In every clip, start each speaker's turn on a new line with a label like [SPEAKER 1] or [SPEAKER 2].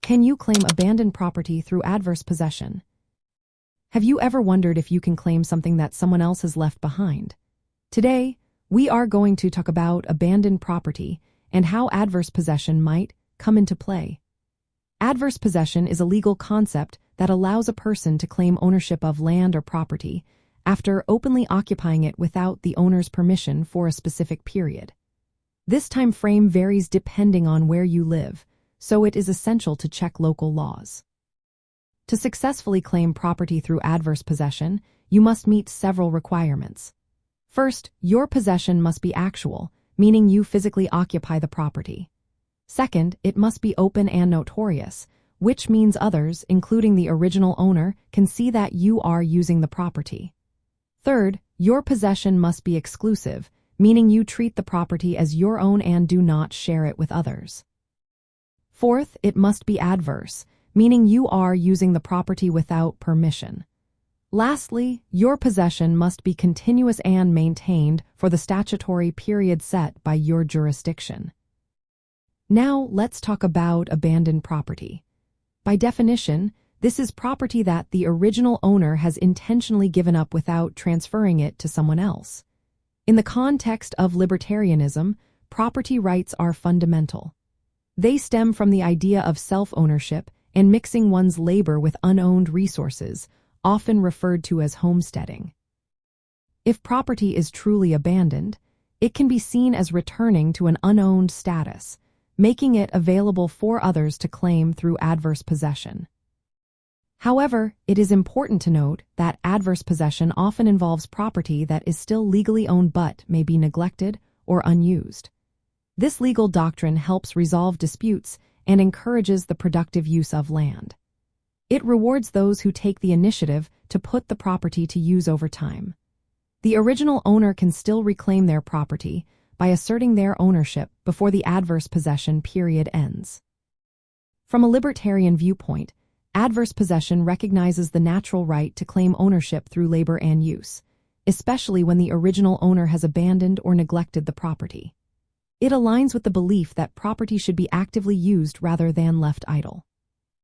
[SPEAKER 1] Can you claim abandoned property through adverse possession? Have you ever wondered if you can claim something that someone else has left behind? Today, we are going to talk about abandoned property and how adverse possession might come into play. Adverse possession is a legal concept that allows a person to claim ownership of land or property after openly occupying it without the owner's permission for a specific period. This time frame varies depending on where you live, so it is essential to check local laws. To successfully claim property through adverse possession, you must meet several requirements. First, your possession must be actual, meaning you physically occupy the property. Second, it must be open and notorious, which means others, including the original owner, can see that you are using the property. Third, your possession must be exclusive, meaning you treat the property as your own and do not share it with others. Fourth, it must be adverse, meaning you are using the property without permission. Lastly, your possession must be continuous and maintained for the statutory period set by your jurisdiction. Now, let's talk about abandoned property. By definition, this is property that the original owner has intentionally given up without transferring it to someone else. In the context of libertarianism, property rights are fundamental. They stem from the idea of self-ownership and mixing one's labor with unowned resources, often referred to as homesteading. If property is truly abandoned, it can be seen as returning to an unowned status, making it available for others to claim through adverse possession. However, it is important to note that adverse possession often involves property that is still legally owned but may be neglected or unused. This legal doctrine helps resolve disputes and encourages the productive use of land. It rewards those who take the initiative to put the property to use over time. The original owner can still reclaim their property by asserting their ownership before the adverse possession period ends. From a libertarian viewpoint, adverse possession recognizes the natural right to claim ownership through labor and use, especially when the original owner has abandoned or neglected the property. It aligns with the belief that property should be actively used rather than left idle.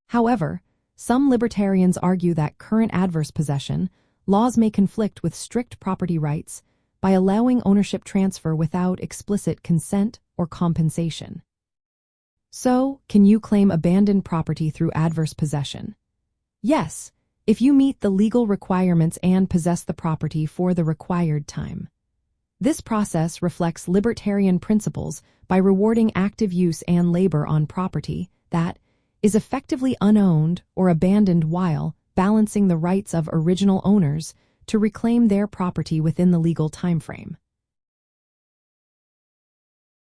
[SPEAKER 1] However, some libertarians argue that current adverse possession laws may conflict with strict property rights by allowing ownership transfer without explicit consent or compensation. So, can you claim abandoned property through adverse possession? Yes, if you meet the legal requirements and possess the property for the required time. This process reflects libertarian principles by rewarding active use and labor on property that is effectively unowned or abandoned while balancing the rights of original owners to reclaim their property within the legal timeframe.